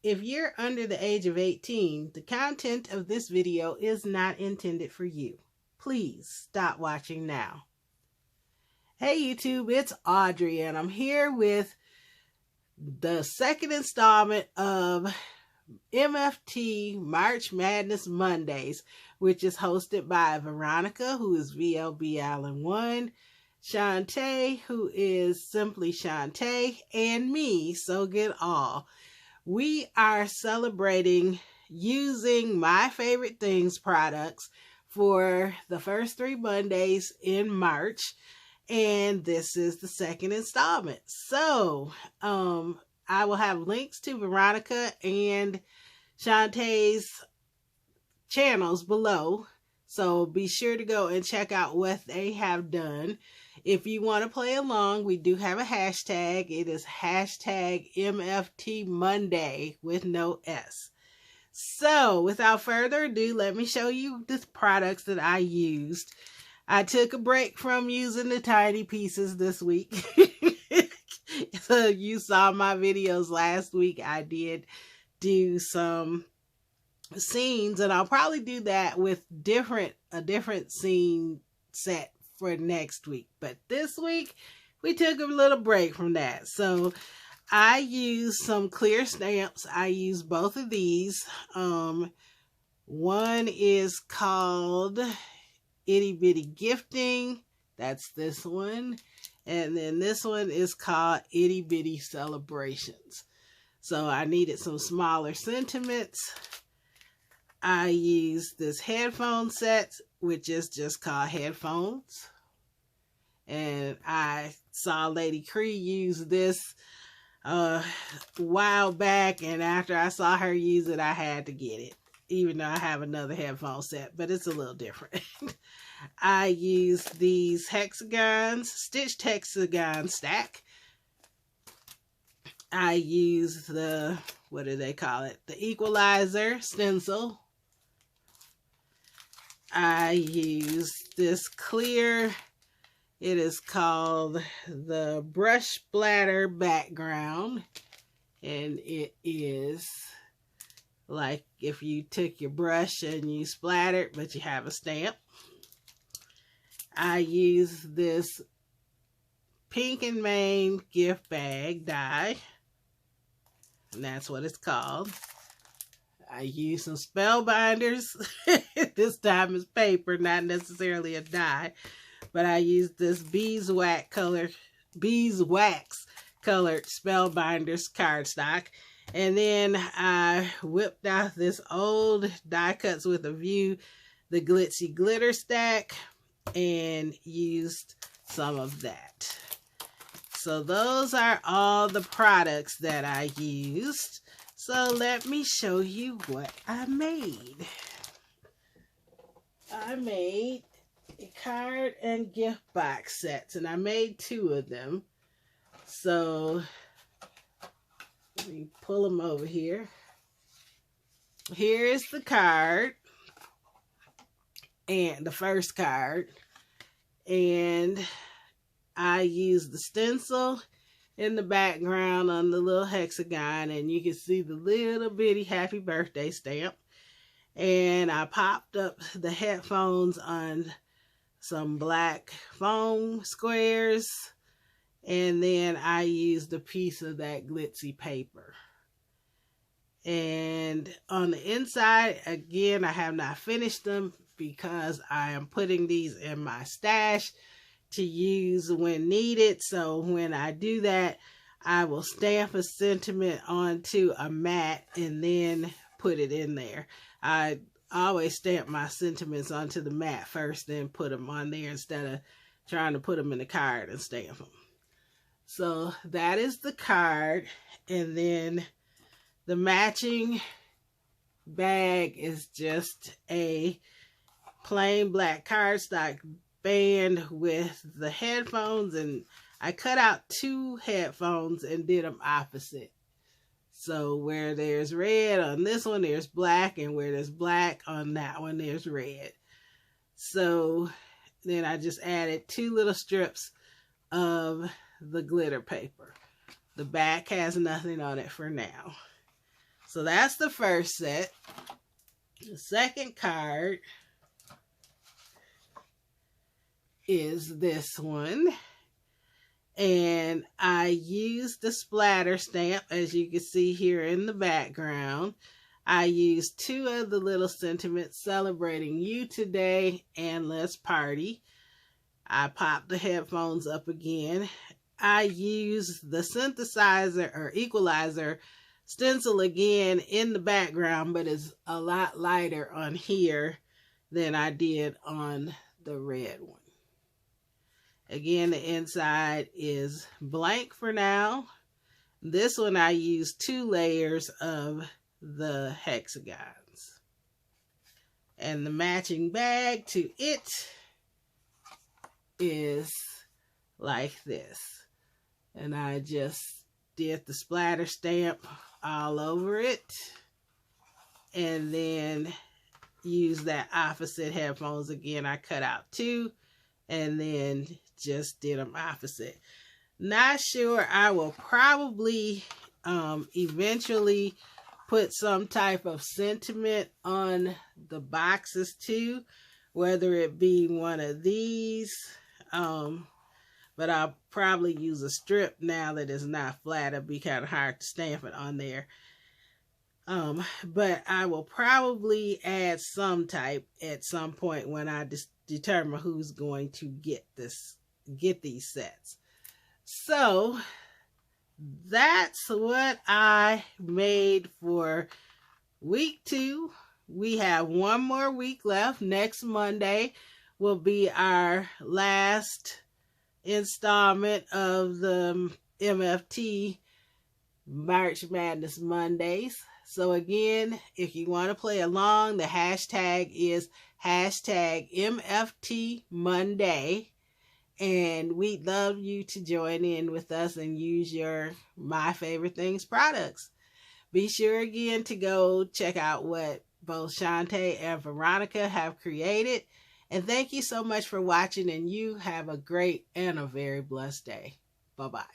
If you're under the age of 18, the content of this video is not intended for you. Please stop watching now. Hey YouTube, it's Audrey and I'm here with the second installment of MFT March Madness Mondays, which is hosted by Veronica, who is VLB Allen 1, Shanta, who is simply Shanta, and me, So Good All. We are celebrating using My Favorite Things products for the first 3 Mondays in March, and this is the second installment. So, I will have links to Veronica and Shantae's channels below, so be sure to go and check out what they have done. If you want to play along, we do have a hashtag. It is hashtag MFT Monday with no S. So, without further ado, let me show you the products that I used. I took a break from using the tiny pieces this week. So, you saw my videos last week. I did do some scenes, and I'll probably do that with a different scene set for next week. But this week, we took a little break from that. So, I used some clear stamps. I used both of these. One is called Itty Bitty Gifting. That's this one. And then this one is called Itty Bitty Celebrations. So I needed some smaller sentiments. I used this headphone set, which is just called headphones. And I saw Lady Cree use this a while back, and after I saw her use it, I had to get it, even though I have another headphone set, but it's a little different. I used these hexagons, stitched hexagon stack. I used the, what do they call it? The equalizer stencil. I used this clear, it is called the brush splatter background, and it is like if you took your brush and you splattered, but you have a stamp. I used this Pink and Main gift bag die, and that's what it's called. I used some spellbinders. This time it's paper, not necessarily a die. But I used this beeswax colored spellbinders cardstock. And then I whipped out this old die cuts with a view, the glitzy glitter stack, and used some of that. So those are all the products that I used. So let me show you what I made. I made a card and gift box sets, and I made 2 of them. So let me pull them over here. Here is the card, and the first card, and I used the stencil in the background on the little hexagon, and you can see the little bitty happy birthday stamp. And I popped up the headphones on some black foam squares, and then I used a piece of that glitzy paper. And on the inside, again, I have not finished them because I am putting these in my stash to use when needed. So when I do that, I will stamp a sentiment onto a mat and then put it in there. I always stamp my sentiments onto the mat first, then put them on there instead of trying to put them in the card and stamp them. So that is the card, and then the matching bag is just a plain black cardstock band with the headphones, and I cut out 2 headphones and did them opposite. So where there's red on this one, there's black, and where there's black on that one, there's red. So then I just added 2 little strips of the glitter paper. The back has nothing on it for now. So that's the first set. The second card is this one. And I used the splatter stamp, as you can see here in the background. I used 2 of the little sentiments, celebrating you today and let's party. I popped the headphones up again. I used the synthesizer or equalizer stencil again in the background, but it's a lot lighter on here than I did on the red one. Again, the inside is blank for now. This one I used 2 layers of the hexagons. And the matching bag to it is like this. And I just did the splatter stamp all over it. And then use that opposite headphones again. I cut out 2 and then just did them opposite. Not sure. I will probably eventually put some type of sentiment on the boxes too, whether it be one of these, but I'll probably use a strip now that it's not flat. It'll be kind of hard to stamp it on there. But I will probably add some type at some point when I determine who's going to get these sets. So that's what I made for week 2. We have 1 more week left. Next Monday will be our last installment of the MFT March Madness Mondays. So again, if you want to play along, the hashtag is #MFT Monday. And we'd love you to join in with us and use your My Favorite Things products. Be sure again to go check out what both Shanta and Veronica have created. And thank you so much for watching, and you have a great and a very blessed day. Bye-bye.